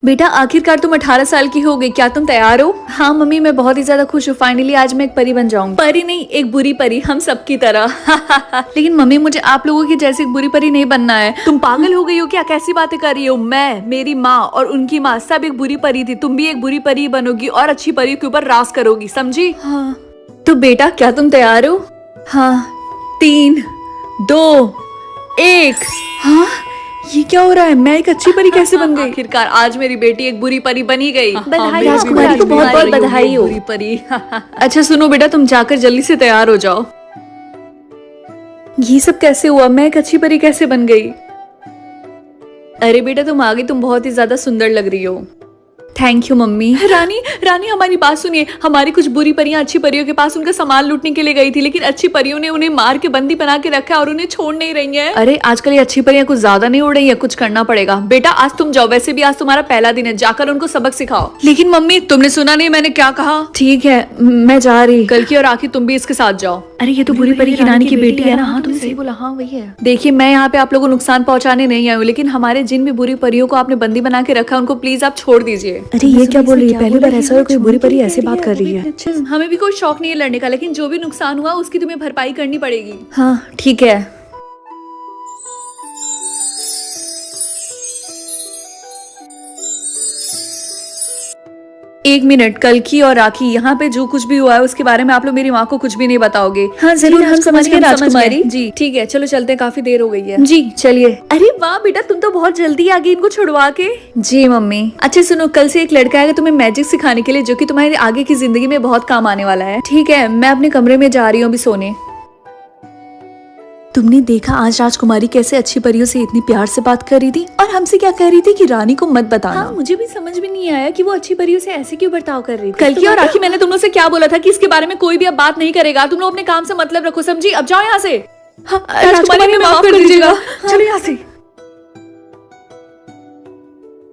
बेटा आखिरकार तुम 18 साल की हो गई, क्या तुम तैयार हो? हाँ मम्मी, मैं बहुत ही ज्यादा खुश हूँ। फाइनली आज मैं एक परी बन जाऊंगी। परी नहीं, एक बुरी परी, हम सबकी तरह। लेकिन मम्मी मुझे आप लोगों की जैसी एक बुरी परी नहीं बनना है। तुम पागल हो गई हो क्या? कैसी बातें कर रही हो? मैं, मेरी माँ और उनकी माँ सब एक बुरी परी थी। तुम भी एक बुरी परी बनोगी और अच्छी परी के ऊपर राज करोगी, समझी? हाँ। तो बेटा क्या तुम तैयार हो? हाँ। 3, 2, 1। हाँ, ये क्या हो रहा है? मैं एक अच्छी परी कैसे बन गई? आखिरकार आज मेरी बेटी एक बुरी परी बनी गई। बधाई राजकुमारी को, बहुत बहुत बधाई हो। बुरी परी। अच्छा सुनो बेटा, तुम जाकर जल्दी से तैयार हो जाओ। ये सब कैसे हुआ? मैं एक अच्छी परी कैसे बन गई? अरे बेटा तुम आ गई, तुम बहुत ही ज्यादा सुंदर लग रही हो। Thank you mummy. रानी रानी हमारी बात सुनिए। हमारी कुछ बुरी परियां अच्छी परियों के पास उनका सामान लूटने के लिए गई थी, लेकिन अच्छी परियों ने उन्हें मार के बंदी बना के रखा है और उन्हें छोड़ नहीं रही है। अरे आजकल ये अच्छी परियां कुछ ज्यादा नहीं उड़ रही है, कुछ करना पड़ेगा। बेटा आज तुम जाओ, वैसे भी आज तुम्हारा पहला दिन है, जाकर उनको सबक सिखाओ। लेकिन मम्मी तुमने सुना नहीं मैंने क्या कहा? ठीक है मैं जा रही। कल की और आखिर तुम भी इसके साथ जाओ। अरे ये तो बुरी परी की रानी की बेटी है ना? हाँ तुमने सही बोला, हाँ वही है। देखिए मैं यहाँ पे आप लोगों को नुकसान पहुंचाने नहीं आई हूँ, लेकिन हमारे जिन भी बुरी परियों को आपने बंदी बना के रखा उनको प्लीज आप छोड़ दीजिए। अरे ये क्या बोल रही है? पहली बार ऐसा कोई बुरी परी ऐसे बात कर रही है। हमें भी कोई शौक नहीं है लड़ने का, लेकिन जो भी नुकसान हुआ उसकी तुम्हें भरपाई करनी पड़ेगी। हाँ ठीक है। एक मिनट, कल की और राखी, यहाँ पे जो कुछ भी हुआ है उसके बारे में आप लोग मेरी माँ को कुछ भी नहीं बताओगे? हाँ जरूर, हम समझ गए राजकुमारी जी। ठीक है चलो चलते हैं, काफी देर हो गई है। जी चलिए। अरे वाह बेटा तुम तो बहुत जल्दी आ गई इनको छुड़वा के। जी मम्मी। अच्छा सुनो, कल से एक लड़का आएगा तुम्हें मैजिक सिखाने के लिए, जो कि तुम्हारी आगे की जिंदगी में बहुत काम आने वाला है। ठीक है मैं अपने कमरे में जा रही हूँ अभी सोने। तुमने देखा आज राजकुमारी कैसे अच्छी परियों से इतनी प्यार से बात कर रही थी और हमसे क्या कह रही थी कि रानी को मत बताना। हाँ, मुझे भी समझ में नहीं आया कि वो अच्छी परियों से ऐसे क्यों बर्ताव कर रही थी। कल की और राखी मैंने तुम लोग से क्या बोला था कि इसके बारे में कोई भी अब बात नहीं करेगा। तुम लोग अपने काम से मतलब रखो, समझी? अब जाओ यहाँ से। हाँ, राजकुमारी हमें माफ कर दीजिएगा। चलो यहाँ से।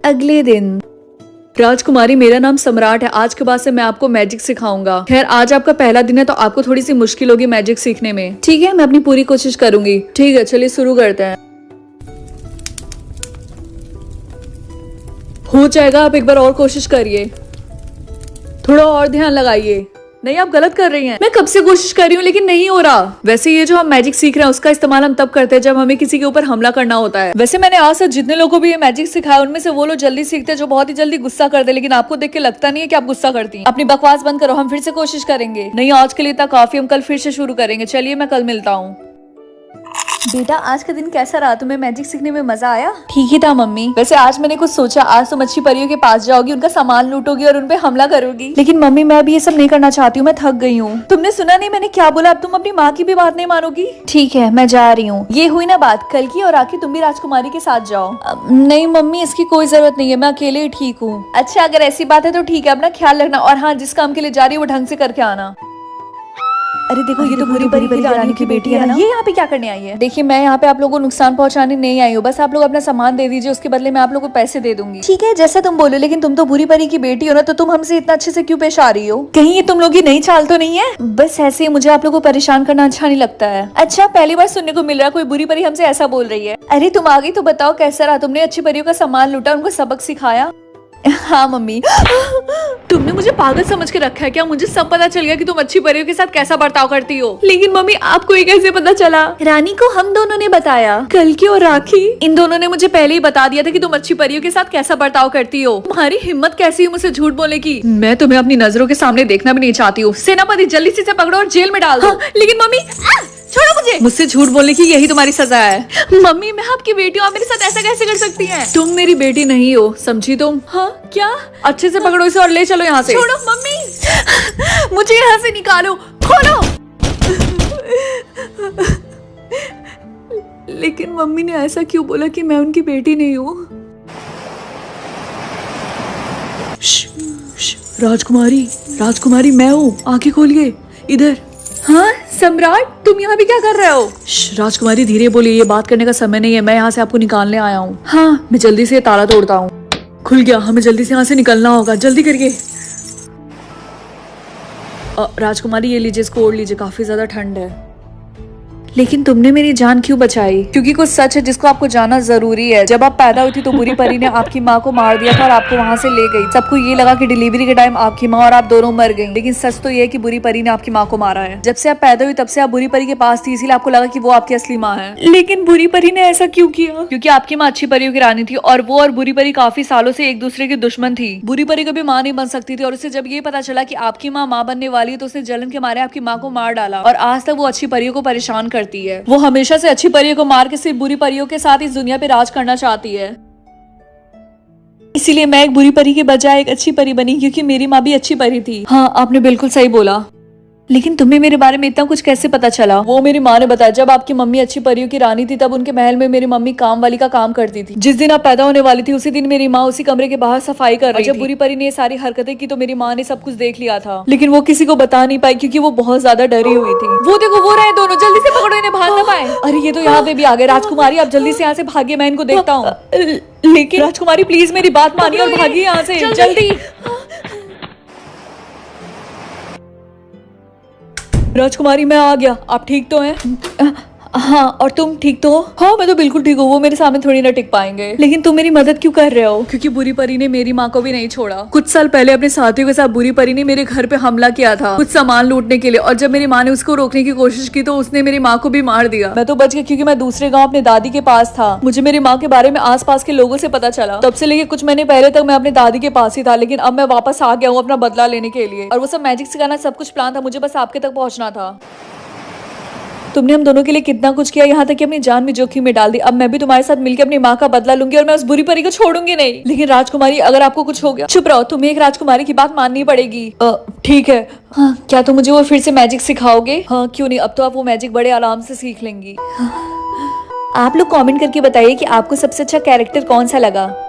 अगले दिन। राजकुमारी मेरा नाम सम्राट है, आज के बाद से मैं आपको मैजिक सिखाऊंगा। खैर आज आपका पहला दिन है तो आपको थोड़ी सी मुश्किल होगी मैजिक सीखने में। ठीक है मैं अपनी पूरी कोशिश करूंगी। ठीक है चलिए शुरू करते हैं। हो जाएगा, आप एक बार और कोशिश करिए, थोड़ा और ध्यान लगाइए। नहीं आप गलत कर रही हैं। मैं कब से कोशिश कर रही हूँ लेकिन नहीं हो रहा। वैसे ये जो हम मैजिक सीख रहे हैं उसका इस्तेमाल हम तब करते हैं जब हमें किसी के ऊपर हमला करना होता है। वैसे मैंने आज तक जितने लोगों को भी ये मैजिक सिखाया उनमें से वो लोग जल्दी सीखते हैं जो बहुत ही जल्दी गुस्सा करते हैं, लेकिन आपको देख के लगता नहीं है कि आप गुस्सा करती हैं। अपनी बकवास बंद करो, हम फिर से कोशिश करेंगे। नहीं आज के लिए इतना काफी, हम कल फिर से शुरू करेंगे। चलिए मैं कल मिलता हूँ। बेटा आज का दिन कैसा रहा? तुम्हें मैजिक सीखने में मजा आया? ठीक ही था मम्मी। वैसे आज मैंने कुछ सोचा, आज तुम अच्छी परियों के पास जाओगी, उनका सामान लूटोगी और उनपे हमला करोगी। लेकिन मम्मी मैं अभी ये सब नहीं करना चाहती हूँ, मैं थक गई हूँ। तुमने सुना नहीं मैंने क्या बोला? अब तुम अपनी माँ की भी बात नहीं मानोगी? ठीक है मैं जा रही हूँ। ये हुई ना बात, कल की और आखिर तुम भी राजकुमारी के साथ जाओ। नहीं मम्मी इसकी कोई जरूरत नहीं है, मैं अकेले ही ठीक हूँ। अच्छा अगर ऐसी बात है तो ठीक है, अपना ख्याल रखना और हाँ जिस काम के लिए जा रही है वो ढंग से करके आना। अरे देखो ये तो बुरी परी रानी की बेटी है ना? ये यहाँ पे क्या करने आई है? देखिए मैं यहाँ पे आप लोगों को नुकसान पहुँचाने नहीं आई हूँ, बस आप लोग अपना सामान दे दीजिए, उसके बदले मैं आप लोगों को पैसे दे दूंगी। ठीक है जैसा तुम बोलो, लेकिन तुम तो बुरी परी की बेटी हो ना, तो तुम हमसे इतना अच्छे से क्यों पेश आ रही हो? कहीं ये तुम लोग की नई चाल तो नहीं है? बस ऐसे ही मुझे आप लोगों को परेशान करना अच्छा नहीं लगता है। अच्छा पहली बार सुनने को मिल रहा है कोई बुरी परी हमसे ऐसा बोल रही है। अरे तुम आ गई तो बताओ कैसा रहा? तुमने अच्छी परियों का सामान लूटा, उनको सबक सिखाया? हाँ मम्मी। तुमने मुझे पागल समझ के रखा है क्या? मुझे सब पता चल गया कि तुम अच्छी परियों के साथ कैसा बर्ताव करती हो। लेकिन मम्मी आपको ये कैसे पता चला? रानी को हम दोनों ने बताया। कल की और राखी, इन दोनों ने मुझे पहले ही बता दिया था कि तुम अच्छी परियों के साथ कैसा बर्ताव करती हो। तुम्हारी हिम्मत कैसी है मुझसे झूठ बोलने की? मैं तुम्हें अपनी नजरों के सामने देखना भी नहीं चाहती हूँ। सेनापति जल्दी से पकड़ो और जेल में डाल दो। लेकिन मम्मी छोड़ो मुझे। मुझसे झूठ बोलने की यही तुम्हारी सजा है। मम्मी मैं आपकी बेटी हूँ, आप मेरे साथ ऐसा कैसे कर सकती हैं? तुम मेरी बेटी नहीं हो, समझी तुम? हाँ क्या? अच्छे से पकड़ो इसे और ले चलो यहाँ से। छोड़ो मम्मी, मुझे यहाँ से निकालो, खोलो। लेकिन मम्मी ने ऐसा क्यों बोला कि मैं उनकी बेटी नहीं हूँ? राजकुमारी राजकुमारी मैं हूँ, आंखें खोलिए इधर। हाँ सम्राट तुम यहाँ भी क्या कर रहे हो? राजकुमारी धीरे बोलिए, ये बात करने का समय नहीं है, मैं यहाँ से आपको निकालने आया हूँ। हाँ मैं जल्दी से ताला तोड़ता हूँ। खुल गया, हमें जल्दी से यहाँ से निकलना होगा, जल्दी करिए। राजकुमारी ये लीजिए, इसको ओढ़ लीजिए, काफी ज्यादा ठंड है। लेकिन तुमने मेरी जान क्यों बचाई? क्योंकि कुछ सच है जिसको आपको जानना जरूरी है। जब आप पैदा हुई थी तो बुरी परी ने आपकी माँ को मार दिया था और आपको वहाँ से ले गई। सबको ये लगा कि डिलीवरी के टाइम आपकी माँ और आप दोनों मर गई, लेकिन सच तो ये है कि बुरी परी ने आपकी माँ को मारा है। जब से आप पैदा हुई तब से आप बुरी परी के पास थी, इसीलिए आपको लगा कि वो आपकी असली माँ है। लेकिन बुरी परी ने ऐसा क्यों किया? क्योंकि आपकी माँ अच्छी परियों की रानी थी और वो और बुरी परी काफी सालों से एक दूसरे की दुश्मन थी। बुरी परी कभी माँ नहीं बन सकती थी और उसे जब ये पता चला कि आपकी माँ बनने वाली है तो उसने जलन के मारे आपकी माँ को मार डाला और आज तक वो अच्छी परियों को परेशान करती है। वो हमेशा से अच्छी परियों को मार के सिर्फ बुरी परियों के साथ इस दुनिया पे राज करना चाहती है। इसीलिए मैं एक बुरी परी के बजाय एक अच्छी परी बनी, क्योंकि मेरी माँ भी अच्छी परी थी। हाँ, आपने बिल्कुल सही बोला। लेकिन तुम्हें मेरे बारे में इतना कुछ कैसे पता चला? वो मेरी माँ ने बताया। जब आपकी मम्मी अच्छी परियों की रानी थी तब उनके महल में मेरी मम्मी काम वाली का काम करती थी। जिस दिन आप पैदा होने वाली थी उसी दिन मेरी माँ उसी कमरे के बाहर सफाई कर रही थी। जब बुरी परी ने ये सारी हरकतें की तो मेरी माँ ने सब कुछ देख लिया था, लेकिन वो किसी को बता नहीं पाई क्योंकि वो बहुत ज्यादा डरी हुई थी। वो देखो, वो रहे दोनों, जल्दी से पकड़ो इन्हें, भाग ना पाए। अरे ये तो यहाँ पे भी आ गए। राजकुमारी आप जल्दी से यहाँ से भागिए, मैं इनको देखता हूँ। लेकिन राजकुमारी प्लीज मेरी बात मानिए और भागिए यहाँ से जल्दी। राजकुमारी मैं आ गया, आप ठीक तो हैं? हाँ, और तुम ठीक तो हो? हाँ, मैं तो बिल्कुल ठीक हूँ। वो मेरे सामने थोड़ी ना टिक पाएंगे। लेकिन तुम मेरी मदद क्यों कर रहे हो? क्योंकि बुरी परी ने मेरी माँ को भी नहीं छोड़ा। कुछ साल पहले अपने साथियों के साथ बुरी परी ने मेरे घर पे हमला किया था कुछ सामान लूटने के लिए, और जब मेरी माँ ने उसको रोकने की कोशिश की तो उसने मेरी माँ को भी मार दिया। मैं तो बच गई क्योंकि मैं दूसरे गाँव अपने दादी के पास था। मुझे मेरी माँ के बारे में आस पास के लोगों से पता चला। तब से लेके कुछ महीने पहले तक मैं अपने दादी के पास ही था, लेकिन अब मैं वापस आ गया हूँ अपना बदला लेने के लिए। और वो सब मैजिक सिखाना सब कुछ प्लान था, मुझे बस आपके तक पहुँचना था। तुमने हम दोनों के लिए कितना कुछ किया, यहाँ तक कि अपनी जान भी जोखिम में डाल दी। अब मैं भी तुम्हारे साथ मिलकर अपनी माँ का बदला लूंगी और मैं उस बुरी परी को छोड़ूंगी नहीं। लेकिन राजकुमारी, अगर आपको कुछ हो गया, चुप रहो, तुम्हें एक राजकुमारी की बात माननी पड़ेगी। ठीक है। हाँ, क्या तुम मुझे वो फिर से मैजिक सिखाओगे? हाँ, क्यों नहीं, अब तो आप वो मैजिक बड़े आराम से सीख लेंगी। आप लोग कमेंट करके बताइए कि आपको सबसे अच्छा कैरेक्टर कौन सा लगा।